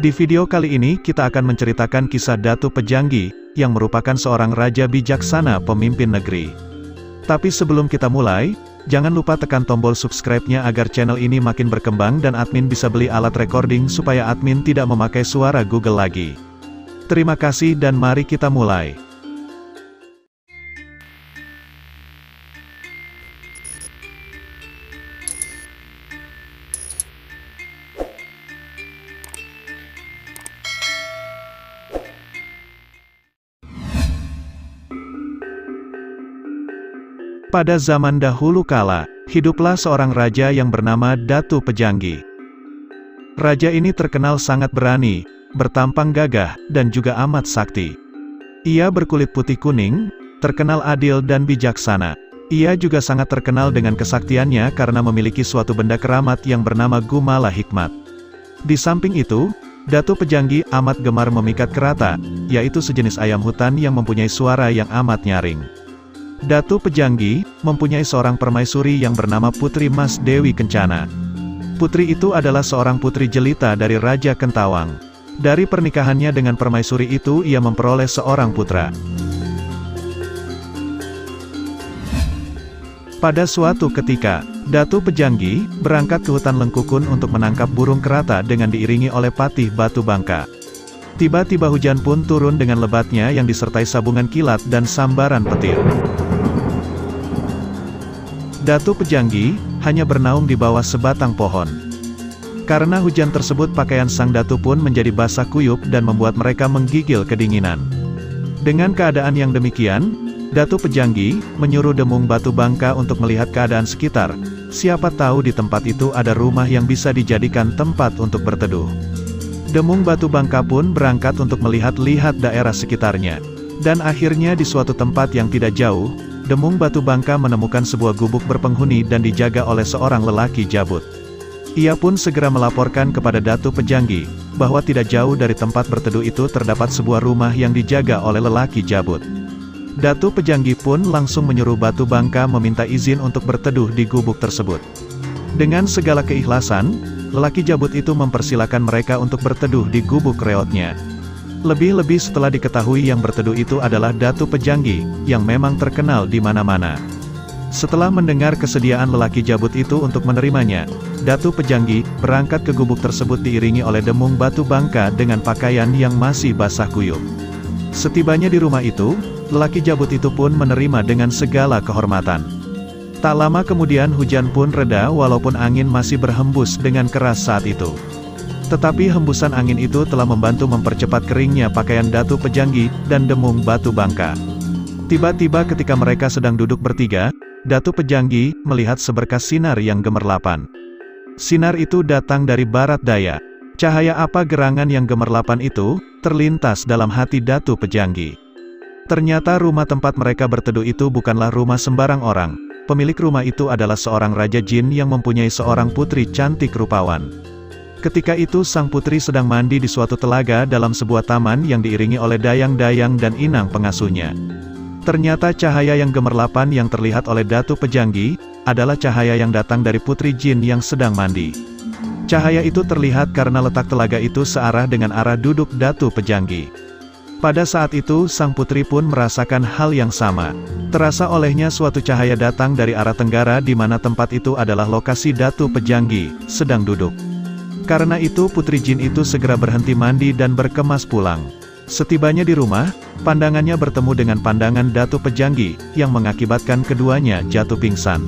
Di video kali ini kita akan menceritakan kisah Datu Pejanggi, yang merupakan seorang raja bijaksana pemimpin negeri. Tapi sebelum kita mulai, jangan lupa tekan tombol subscribe-nya agar channel ini makin berkembang dan admin bisa beli alat recording supaya admin tidak memakai suara Google lagi. Terima kasih dan mari kita mulai. Pada zaman dahulu kala, hiduplah seorang raja yang bernama Datu Pejanggi. Raja ini terkenal sangat berani, bertampang gagah, dan juga amat sakti. Ia berkulit putih kuning, terkenal adil dan bijaksana. Ia juga sangat terkenal dengan kesaktiannya karena memiliki suatu benda keramat yang bernama Gumala Hikmat. Di samping itu, Datu Pejanggi amat gemar memikat kerata, yaitu sejenis ayam hutan yang mempunyai suara yang amat nyaring. Datu Pejanggi mempunyai seorang permaisuri yang bernama Putri Mas Dewi Kencana. Putri itu adalah seorang putri jelita dari Raja Kentawang. Dari pernikahannya dengan permaisuri itu ia memperoleh seorang putra. Pada suatu ketika, Datu Pejanggi berangkat ke hutan Lengkukun untuk menangkap burung kerata dengan diiringi oleh patih batu bangka. Tiba-tiba hujan pun turun dengan lebatnya yang disertai sabungan kilat dan sambaran petir. Datu Pejanggi hanya bernaung di bawah sebatang pohon. Karena hujan tersebut pakaian sang datu pun menjadi basah kuyup dan membuat mereka menggigil kedinginan. Dengan keadaan yang demikian, Datu Pejanggi menyuruh Demung Batu Bangka untuk melihat keadaan sekitar. Siapa tahu di tempat itu ada rumah yang bisa dijadikan tempat untuk berteduh. Demung Batu Bangka pun berangkat untuk melihat-lihat daerah sekitarnya. Dan akhirnya di suatu tempat yang tidak jauh, Demung Batu Bangka menemukan sebuah gubuk berpenghuni dan dijaga oleh seorang lelaki jabut. Ia pun segera melaporkan kepada Datu Pejanggi, bahwa tidak jauh dari tempat berteduh itu terdapat sebuah rumah yang dijaga oleh lelaki jabut. Datu Pejanggi pun langsung menyuruh Batu Bangka meminta izin untuk berteduh di gubuk tersebut. Dengan segala keikhlasan, lelaki jabut itu mempersilakan mereka untuk berteduh di gubuk reotnya. Lebih-lebih setelah diketahui yang berteduh itu adalah Datu Pejanggi, yang memang terkenal di mana-mana. Setelah mendengar kesediaan lelaki jabut itu untuk menerimanya, Datu Pejanggi berangkat ke gubuk tersebut diiringi oleh Demung Batu Bangka dengan pakaian yang masih basah kuyup. Setibanya di rumah itu, lelaki jabut itu pun menerima dengan segala kehormatan. Tak lama kemudian hujan pun reda walaupun angin masih berhembus dengan keras saat itu. Tetapi hembusan angin itu telah membantu mempercepat keringnya pakaian Datu Pejanggi dan Demung Batu Bangka. Tiba-tiba ketika mereka sedang duduk bertiga, Datu Pejanggi melihat seberkas sinar yang gemerlapan. Sinar itu datang dari barat daya. Cahaya apa gerangan yang gemerlapan itu terlintas dalam hati Datu Pejanggi. Ternyata rumah tempat mereka berteduh itu bukanlah rumah sembarang orang. Pemilik rumah itu adalah seorang raja jin yang mempunyai seorang putri cantik rupawan. Ketika itu sang putri sedang mandi di suatu telaga dalam sebuah taman yang diiringi oleh dayang-dayang dan inang pengasuhnya. Ternyata cahaya yang gemerlapan yang terlihat oleh Datu Pejanggi adalah cahaya yang datang dari putri jin yang sedang mandi. Cahaya itu terlihat karena letak telaga itu searah dengan arah duduk Datu Pejanggi. Pada saat itu sang putri pun merasakan hal yang sama. Terasa olehnya suatu cahaya datang dari arah tenggara di mana tempat itu adalah lokasi Datu Pejanggi sedang duduk. Karena itu putri jin itu segera berhenti mandi dan berkemas pulang. Setibanya di rumah, pandangannya bertemu dengan pandangan Datu Pejanggi, yang mengakibatkan keduanya jatuh pingsan.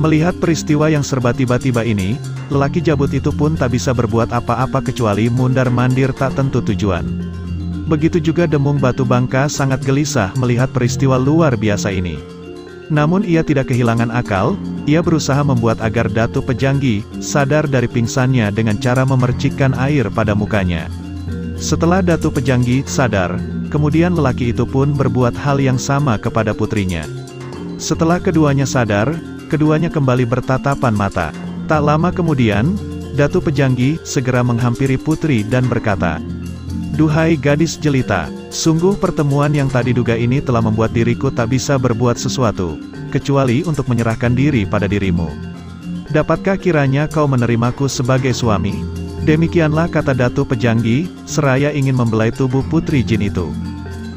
Melihat peristiwa yang serba tiba-tiba ini, lelaki jabut itu pun tak bisa berbuat apa-apa kecuali mundar-mandir tak tentu tujuan. Begitu juga Demung Batu Bangka sangat gelisah melihat peristiwa luar biasa ini. Namun ia tidak kehilangan akal, ia berusaha membuat agar Datu Pejanggi sadar dari pingsannya dengan cara memercikkan air pada mukanya. Setelah Datu Pejanggi sadar, kemudian lelaki itu pun berbuat hal yang sama kepada putrinya. Setelah keduanya sadar, keduanya kembali bertatapan mata. Tak lama kemudian, Datu Pejanggi segera menghampiri putri dan berkata, "Duhai gadis jelita, sungguh pertemuan yang tak diduga ini telah membuat diriku tak bisa berbuat sesuatu, kecuali untuk menyerahkan diri pada dirimu. Dapatkah kiranya kau menerimaku sebagai suami?" Demikianlah kata Datu Pejanggi, seraya ingin membelai tubuh Putri Jin itu.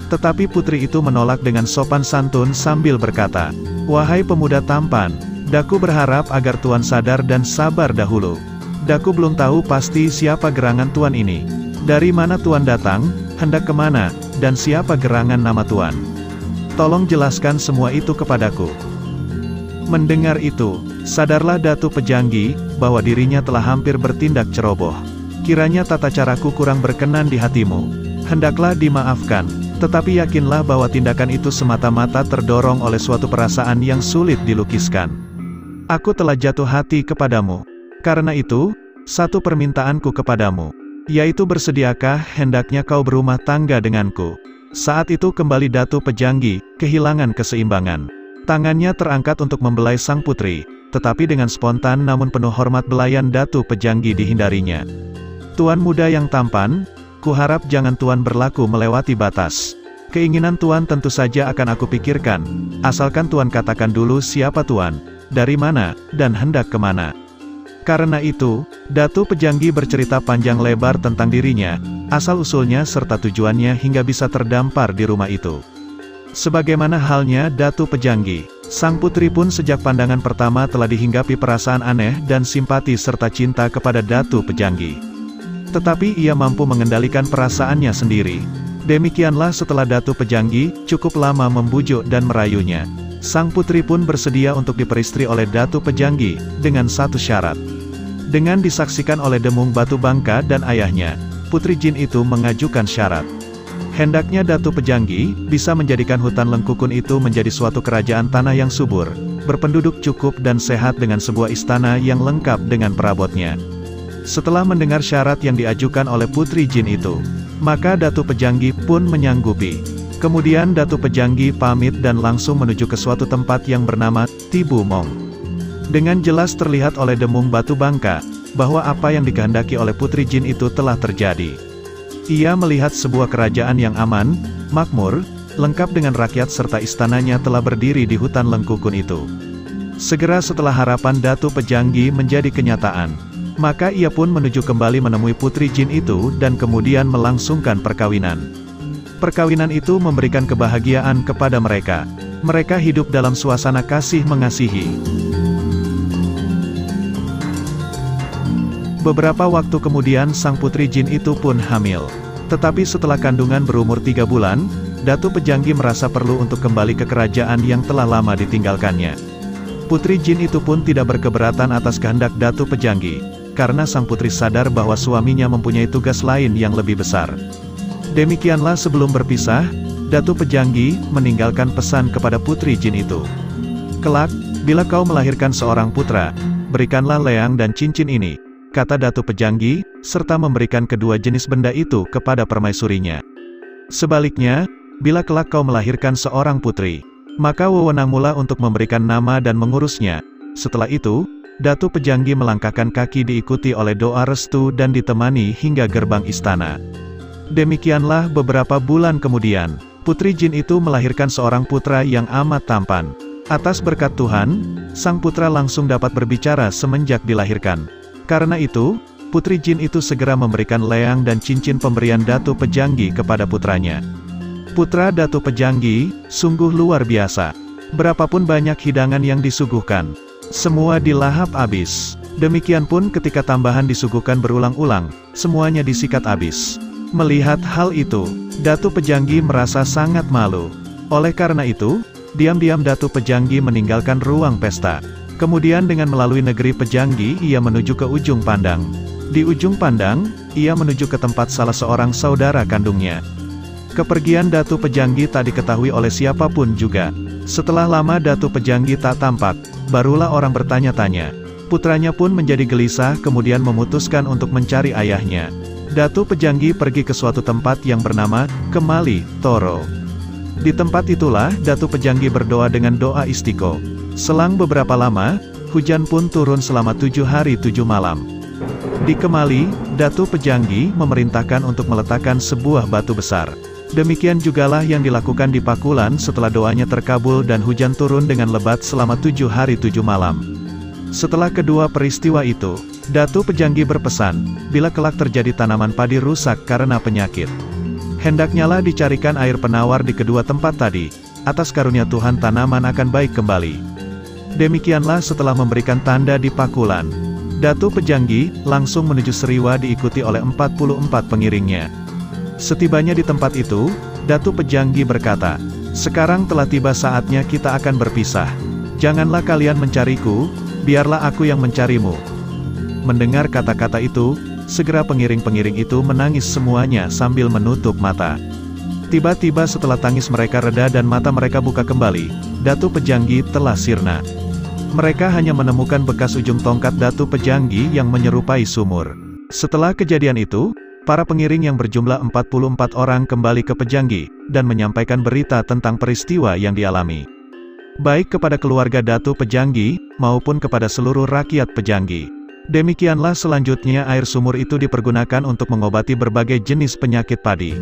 Tetapi putri itu menolak dengan sopan santun sambil berkata, "Wahai pemuda tampan, Daku berharap agar Tuan sadar dan sabar dahulu. Daku belum tahu pasti siapa gerangan Tuan ini. Dari mana Tuan datang, hendak kemana, dan siapa gerangan nama Tuan? Tolong jelaskan semua itu kepadaku." Mendengar itu, sadarlah Datu Pejanggi, bahwa dirinya telah hampir bertindak ceroboh. Kiranya tata caraku kurang berkenan di hatimu. Hendaklah dimaafkan. Tetapi yakinlah bahwa tindakan itu semata-mata terdorong oleh suatu perasaan yang sulit dilukiskan. Aku telah jatuh hati kepadamu. Karena itu, satu permintaanku kepadamu, yaitu bersediakah hendaknya kau berumah tangga denganku. Saat itu kembali Datu Pejanggi, kehilangan keseimbangan. Tangannya terangkat untuk membelai sang putri, tetapi dengan spontan namun penuh hormat belayan Datu Pejanggi dihindarinya. "Tuan muda yang tampan, kuharap jangan Tuan berlaku melewati batas. Keinginan Tuan tentu saja akan aku pikirkan, asalkan Tuan katakan dulu siapa Tuan, dari mana, dan hendak kemana." Karena itu, Datu Pejanggi bercerita panjang lebar tentang dirinya, asal-usulnya serta tujuannya hingga bisa terdampar di rumah itu. Sebagaimana halnya Datu Pejanggi, sang putri pun sejak pandangan pertama telah dihinggapi perasaan aneh dan simpati serta cinta kepada Datu Pejanggi. Tetapi ia mampu mengendalikan perasaannya sendiri. Demikianlah setelah Datu Pejanggi cukup lama membujuk dan merayunya, sang putri pun bersedia untuk diperistri oleh Datu Pejanggi, dengan satu syarat. Dengan disaksikan oleh Demung Batu Bangka dan ayahnya, Putri Jin itu mengajukan syarat. Hendaknya Datu Pejanggi bisa menjadikan hutan Lengkukun itu menjadi suatu kerajaan tanah yang subur, berpenduduk cukup dan sehat dengan sebuah istana yang lengkap dengan perabotnya. Setelah mendengar syarat yang diajukan oleh Putri Jin itu, maka Datu Pejanggi pun menyanggupi. Kemudian Datu Pejanggi pamit dan langsung menuju ke suatu tempat yang bernama Tibu Mong. Dengan jelas terlihat oleh Demung Batu Bangka, bahwa apa yang dikehendaki oleh Putri Jin itu telah terjadi. Ia melihat sebuah kerajaan yang aman, makmur, lengkap dengan rakyat serta istananya telah berdiri di hutan Lengkukun itu. Segera setelah harapan Datu Pejanggi menjadi kenyataan, maka ia pun menuju kembali menemui Putri Jin itu dan kemudian melangsungkan perkawinan. Perkawinan itu memberikan kebahagiaan kepada mereka. Mereka hidup dalam suasana kasih mengasihi. Beberapa waktu kemudian sang Putri Jin itu pun hamil. Tetapi setelah kandungan berumur 3 bulan, Datu Pejanggi merasa perlu untuk kembali ke kerajaan yang telah lama ditinggalkannya. Putri Jin itu pun tidak berkeberatan atas kehendak Datu Pejanggi, karena sang putri sadar bahwa suaminya mempunyai tugas lain yang lebih besar. Demikianlah sebelum berpisah, Datu Pejanggi meninggalkan pesan kepada Putri Jin itu. "Kelak, bila kau melahirkan seorang putra, berikanlah leang dan cincin ini," kata Datu Pejanggi, serta memberikan kedua jenis benda itu kepada permaisurinya. "Sebaliknya, bila kelak kau melahirkan seorang putri, maka wewenangmulah untuk memberikan nama dan mengurusnya." Setelah itu, Datu Pejanggi melangkahkan kaki diikuti oleh doa restu dan ditemani hingga gerbang istana. Demikianlah beberapa bulan kemudian, Putri Jin itu melahirkan seorang putra yang amat tampan. Atas berkat Tuhan, sang putra langsung dapat berbicara semenjak dilahirkan. Karena itu, Putri Jin itu segera memberikan leang dan cincin pemberian Datu Pejanggi kepada putranya. Putra Datu Pejanggi sungguh luar biasa. Berapapun banyak hidangan yang disuguhkan, semua dilahap habis. Demikian pun ketika tambahan disuguhkan berulang-ulang, semuanya disikat habis. Melihat hal itu, Datu Pejanggi merasa sangat malu. Oleh karena itu, diam-diam Datu Pejanggi meninggalkan ruang pesta. Kemudian dengan melalui negeri Pejanggi ia menuju ke ujung pandang. Di ujung pandang, ia menuju ke tempat salah seorang saudara kandungnya. Kepergian Datu Pejanggi tak diketahui oleh siapapun juga. Setelah lama Datu Pejanggi tak tampak, barulah orang bertanya-tanya. Putranya pun menjadi gelisah kemudian memutuskan untuk mencari ayahnya. Datu Pejanggi pergi ke suatu tempat yang bernama Kemali Toro. Di tempat itulah Datu Pejanggi berdoa dengan doa istiqo. Selang beberapa lama, hujan pun turun selama 7 hari 7 malam. Di Kemali, Datu Pejanggi memerintahkan untuk meletakkan sebuah batu besar. Demikian jugalah yang dilakukan di Pakulan setelah doanya terkabul dan hujan turun dengan lebat selama 7 hari 7 malam. Setelah kedua peristiwa itu, Datu Pejanggi berpesan, bila kelak terjadi tanaman padi rusak karena penyakit, hendaknyalah dicarikan air penawar di kedua tempat tadi, atas karunia Tuhan tanaman akan baik kembali. Demikianlah setelah memberikan tanda di Pakulan, Datu Pejanggi langsung menuju Seriwa diikuti oleh 44 pengiringnya. Setibanya di tempat itu, Datu Pejanggi berkata, "Sekarang telah tiba saatnya kita akan berpisah. Janganlah kalian mencariku, biarlah aku yang mencarimu." Mendengar kata-kata itu, segera pengiring-pengiring itu menangis semuanya sambil menutup mata. Tiba-tiba setelah tangis mereka reda dan mata mereka buka kembali, Datu Pejanggi telah sirna. Mereka hanya menemukan bekas ujung tongkat Datu Pejanggi yang menyerupai sumur. Setelah kejadian itu, para pengiring yang berjumlah 44 orang kembali ke Pejanggi, dan menyampaikan berita tentang peristiwa yang dialami, baik kepada keluarga Datu Pejanggi, maupun kepada seluruh rakyat Pejanggi. Demikianlah selanjutnya air sumur itu dipergunakan untuk mengobati berbagai jenis penyakit padi.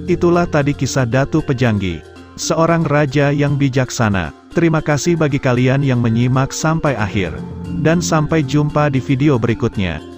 Itulah tadi kisah Datu Pejanggi, seorang raja yang bijaksana. Terima kasih bagi kalian yang menyimak sampai akhir. Dan sampai jumpa di video berikutnya.